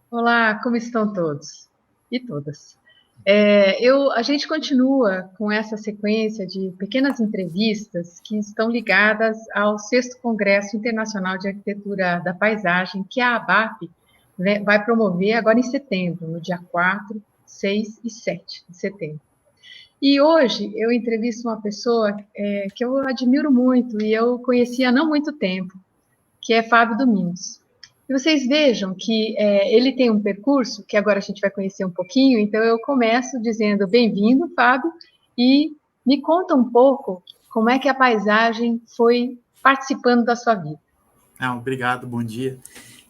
Olá, como estão todos e todas? A gente continua com essa sequência de pequenas entrevistas que estão ligadas ao Sexto Congresso Internacional de Arquitetura da Paisagem, que a ABAP, né, vai promover agora em setembro, no dia 4, 6 e 7 de setembro. E hoje eu entrevisto uma pessoa que eu admiro muito e eu conheci há não muito tempo, que é Fábio Domingos. E vocês vejam que ele tem um percurso que agora a gente vai conhecer um pouquinho, então eu começo dizendo bem-vindo, Fábio, e me conta um pouco como é que a paisagem foi participando da sua vida. Obrigado, bom dia.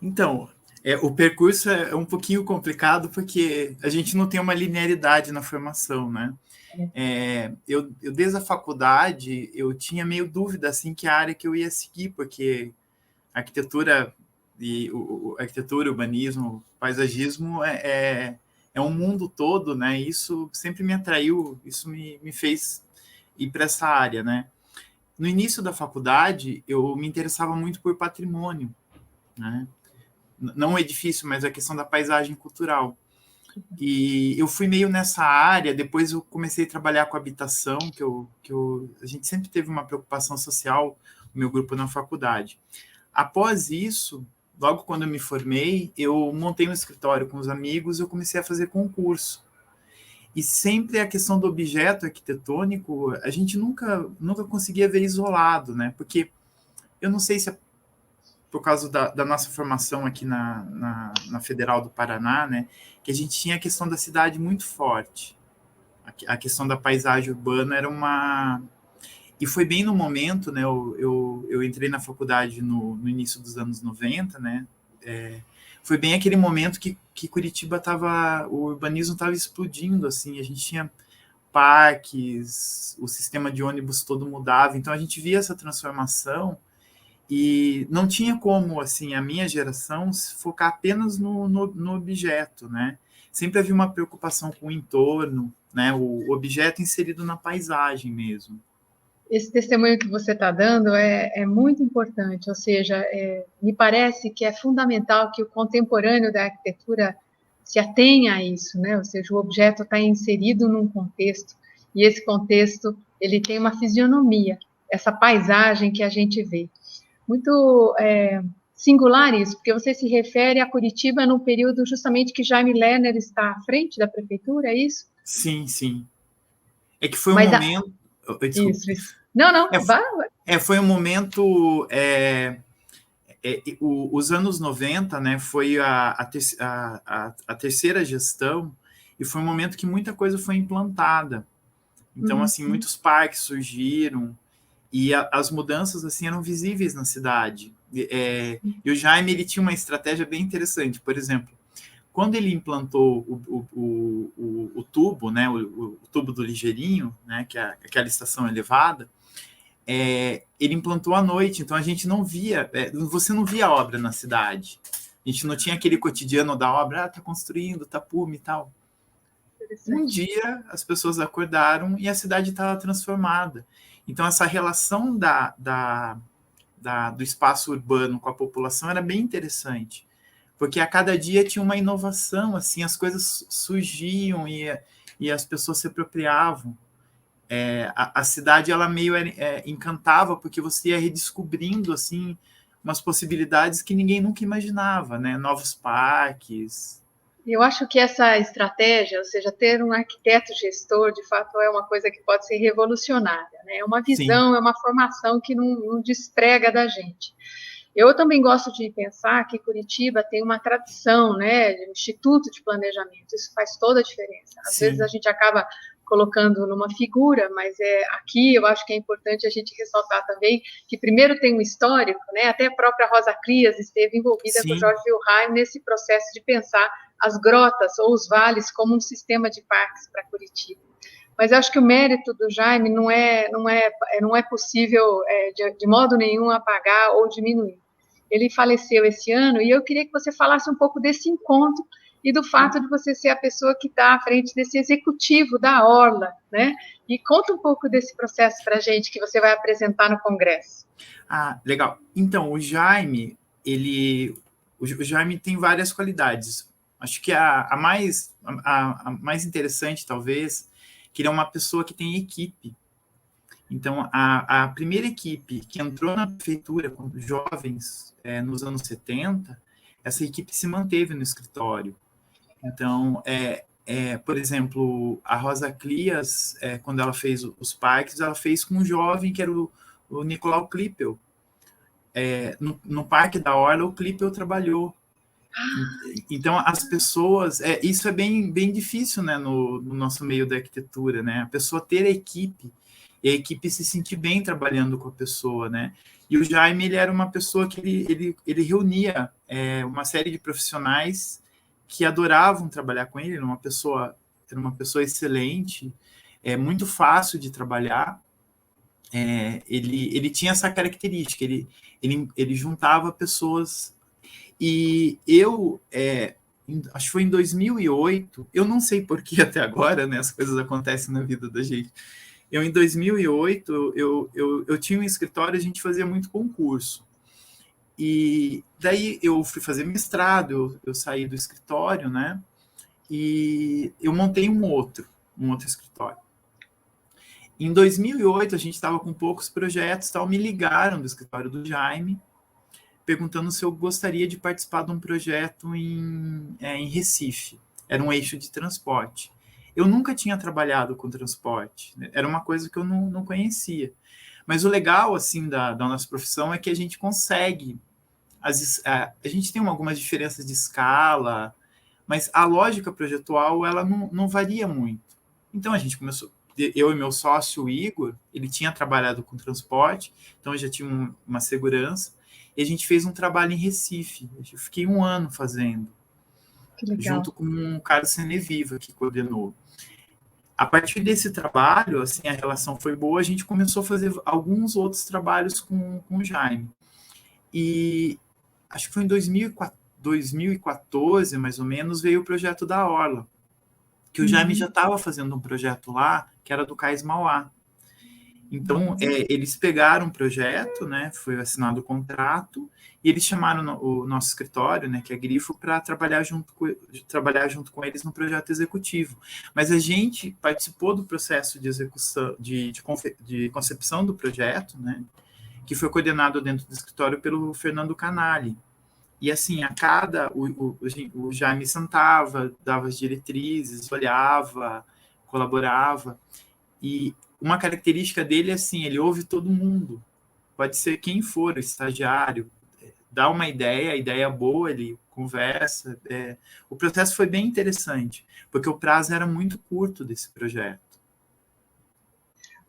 Então, o percurso é um pouquinho complicado porque a gente não tem uma linearidade na formação, né? Eu desde a faculdade, eu tinha meio dúvida, assim, que a área que eu ia seguir, porque arquitetura arquitetura, urbanismo, paisagismo é um mundo todo, né? Isso sempre me atraiu, isso me fez ir para essa área, né? No início da faculdade, eu me interessava muito por patrimônio, né? Não o edifício, mas a questão da paisagem cultural. E eu fui meio nessa área, depois eu comecei a trabalhar com habitação, a gente sempre teve uma preocupação social, o meu grupo na faculdade. Após isso, logo quando eu me formei, eu montei um escritório com os amigos, eu comecei a fazer concurso. E sempre a questão do objeto arquitetônico, a gente nunca conseguia ver isolado, né? Porque eu não sei se é por causa da nossa formação aqui na Federal do Paraná, né, que a gente tinha a questão da cidade muito forte. A questão da paisagem urbana era uma... E foi bem no momento, né, eu entrei na faculdade no início dos anos 90, né, foi bem aquele momento que Curitiba estava... O urbanismo estava explodindo, assim, a gente tinha parques, o sistema de ônibus todo mudava, então a gente via essa transformação e não tinha como, assim, a minha geração se focar apenas no objeto, né? Sempre havia uma preocupação com o entorno, né? O objeto inserido na paisagem mesmo. Esse testemunho que você está dando é muito importante, ou seja, me parece que é fundamental que o contemporâneo da arquitetura se atenha a isso, né? Ou seja, o objeto está inserido num contexto e esse contexto ele tem uma fisionomia, essa paisagem que a gente vê. Muito singular isso, porque você se refere a Curitiba no período justamente que Jaime Lerner está à frente da prefeitura, é isso? Sim, sim. É que foi um Mas momento... Desculpa. isso. Não, É, não, vá. foi um momento... os anos 90, né, foi a terceira gestão e foi um momento que muita coisa foi implantada. Então, assim, Uhum. muitos parques surgiram, e as mudanças assim eram visíveis na cidade. E o Jaime ele tinha uma estratégia bem interessante. Por exemplo, quando ele implantou o tubo, né, o tubo do Ligeirinho, né, que é aquela estação elevada, ele implantou à noite, então a gente não via, você não via a obra na cidade. A gente não tinha aquele cotidiano da obra, tá construindo, tá pume e tal. Um Interessante. dia as pessoas acordaram e a cidade estava transformada. Então, essa relação do espaço urbano com a população era bem interessante, porque a cada dia tinha uma inovação, assim, as coisas surgiam e as pessoas se apropriavam. A cidade, ela meio encantava, porque você ia redescobrindo, assim, umas possibilidades que ninguém nunca imaginava, né? Novos parques. Eu acho que essa estratégia, ou seja, ter um arquiteto gestor, de fato, é uma coisa que pode ser revolucionária, né? É uma Sim, visão, é uma formação que não desprega da gente. Eu também gosto de pensar que Curitiba tem uma tradição, né, de instituto de planejamento. Isso faz toda a diferença. Às vezes a sim, gente acaba colocando numa figura, mas aqui eu acho que é importante a gente ressaltar também que primeiro tem um histórico, né? Até a própria Rosa Crias esteve envolvida com o sim, Jorge Wilhelm nesse processo de pensar as grotas ou os vales como um sistema de parques para Curitiba. Mas eu acho que o mérito do Jaime não é possível de modo nenhum apagar ou diminuir. Ele faleceu esse ano e eu queria que você falasse um pouco desse encontro e do fato de você ser a pessoa que está à frente desse executivo da Orla, né? E conta um pouco desse processo para a gente que você vai apresentar no Congresso. Legal. Então, o Jaime tem várias qualidades. Acho que a mais interessante, talvez, que ele é uma pessoa que tem equipe. Então, a primeira equipe que entrou na prefeitura com jovens nos anos 70, essa equipe se manteve no escritório. Então, por exemplo, a Rosa Clias, quando ela fez os parques, ela fez com um jovem que era o Nicolau Klippel. No Parque da Orla, o Klippel trabalhou. Então, as pessoas... isso é bem, bem difícil, né, no nosso meio da arquitetura, né? A pessoa ter a equipe, e a equipe se sentir bem trabalhando com a pessoa, né? E o Jaime, ele era uma pessoa que ele reunia uma série de profissionais que adoravam trabalhar com ele, era uma pessoa excelente, muito fácil de trabalhar. Ele tinha essa característica, ele juntava pessoas. E eu, acho que foi em 2008, eu não sei por que até agora, né, as coisas acontecem na vida da gente. Em 2008, eu tinha um escritório, a gente fazia muito concurso. E daí eu fui fazer mestrado, eu saí do escritório, né? E eu montei um outro escritório. Em 2008, a gente estava com poucos projetos, tal, me ligaram do escritório do Jaime, perguntando se eu gostaria de participar de um projeto em Recife. Era um eixo de transporte. Eu nunca tinha trabalhado com transporte, né? Era uma coisa que eu não conhecia. Mas o legal, assim, da nossa profissão é que a gente consegue... a gente tem algumas diferenças de escala, mas a lógica projetual, ela não varia muito. Então, a gente começou... Eu e meu sócio, o Igor, ele tinha trabalhado com transporte, então eu já tinha uma segurança, e a gente fez um trabalho em Recife. Eu fiquei 1 ano fazendo, junto com o Carlos Seneviva, que coordenou. A partir desse trabalho, assim, a relação foi boa, a gente começou a fazer alguns outros trabalhos com o Jaime. E acho que foi em 2014, mais ou menos, veio o projeto da Orla, que o Jaime já estava fazendo um projeto lá, que era do Cais Mauá. Então, eles pegaram um projeto, né, foi assinado o contrato, e eles chamaram o nosso escritório, né, que é Grifo, para trabalhar junto com eles no projeto executivo. Mas a gente participou do processo de execução, de concepção do projeto, né, que foi coordenado dentro do escritório pelo Fernando Canali. E assim, o Jaime sentava, dava as diretrizes, olhava, colaborava. E uma característica dele é assim, ele ouve todo mundo. Pode ser quem for, o estagiário, dá uma ideia, a ideia é boa, ele conversa. O processo foi bem interessante, porque o prazo era muito curto desse projeto.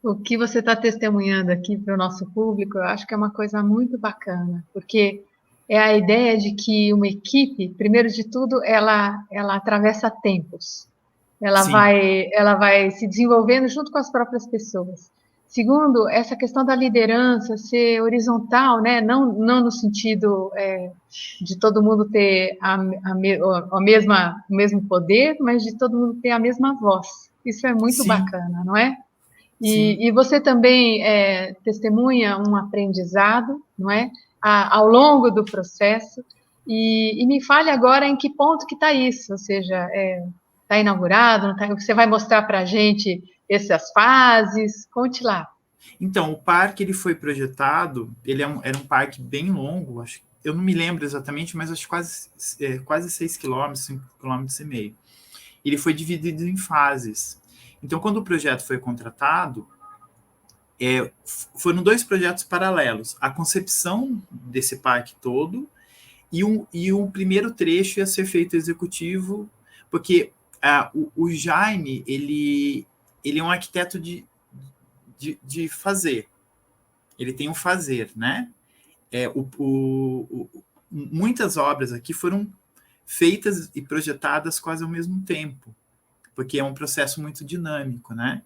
O que você está testemunhando aqui para o nosso público, eu acho que é uma coisa muito bacana, porque é a ideia de que uma equipe, primeiro de tudo, ela atravessa tempos. Ela vai se desenvolvendo junto com as próprias pessoas. Segundo, essa questão da liderança ser horizontal, né? Não no sentido de todo mundo ter o mesmo poder, mas de todo mundo ter a mesma voz. Isso é muito bacana, não é? E você também testemunha um aprendizado, não é? Ao longo do processo. E me fale agora em que ponto que está isso, ou seja, está inaugurado, você vai mostrar para a gente essas fases? Conte lá. Então, o parque ele foi projetado, era um parque bem longo, eu não me lembro exatamente, mas acho quase 6 quilômetros, 5,5 km. Ele foi dividido em fases. Então, quando o projeto foi contratado, foram 2 projetos paralelos. A concepção desse parque todo e um primeiro trecho ia ser feito executivo, porque o Jaime, ele é um arquiteto de fazer. Ele tem um fazer, né? Muitas obras aqui foram feitas e projetadas quase ao mesmo tempo, porque é um processo muito dinâmico, né?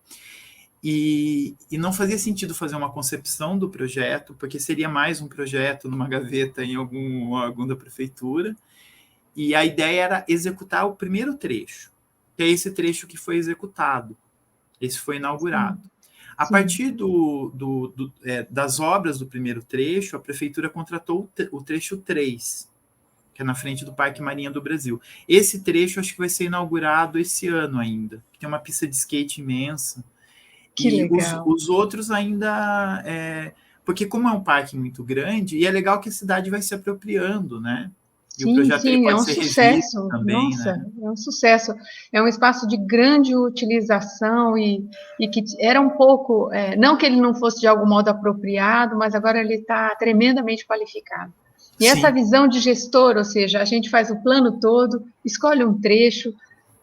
E não fazia sentido fazer uma concepção do projeto, porque seria mais um projeto numa gaveta em algum órgão da prefeitura, e a ideia era executar o primeiro trecho, que é esse trecho que foi executado, esse foi inaugurado. A partir das obras do primeiro trecho, a prefeitura contratou o trecho 3, que é na frente do Parque Marinha do Brasil. Esse trecho acho que vai ser inaugurado esse ano ainda. Tem uma pista de skate imensa. Que e legal. Os outros ainda... porque como é um parque muito grande, e é legal que a cidade vai se apropriando, né? E o projeto ele É pode um ser revisto sucesso, também, nossa, né? é um sucesso. É um espaço de grande utilização e que era um pouco, não que ele não fosse de algum modo apropriado, mas agora ele está tremendamente qualificado. E essa Sim, visão de gestor, ou seja, a gente faz o plano todo, escolhe um trecho,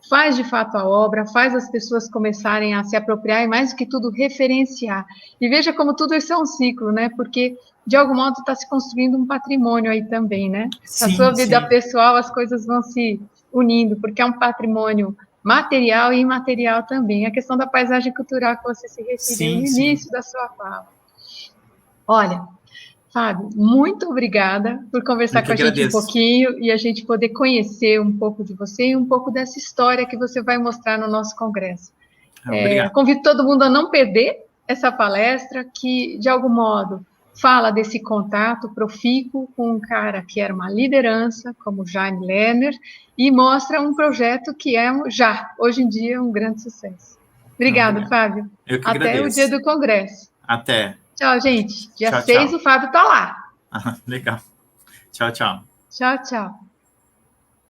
faz de fato a obra, faz as pessoas começarem a se apropriar e, mais do que tudo, referenciar. E veja como tudo isso é um ciclo, né? Porque, de algum modo, está se construindo um patrimônio aí também, né? Na sua sim, vida sim. pessoal, as coisas vão se unindo, porque é um patrimônio material e imaterial também. A questão da paisagem cultural que você se referiu no Sim, sim. início da sua fala. Olha, Fábio, muito obrigada por Eu conversar que com a gente um agradeço. pouquinho e a gente poder conhecer um pouco de você e um pouco dessa história que você vai mostrar no nosso congresso. Obrigado. Convido todo mundo a não perder essa palestra, que, de algum modo, fala desse contato profícuo com um cara que era uma liderança, como Jaime Lerner, e mostra um projeto que é, já, hoje em dia, um grande sucesso. Obrigado, Obrigado. Fábio. Eu que Até o dia agradeço. do congresso. Até. Tchau, gente. Dia Tchau, 6, tchau. o Fábio está lá. Legal. Tchau, tchau. Tchau, tchau.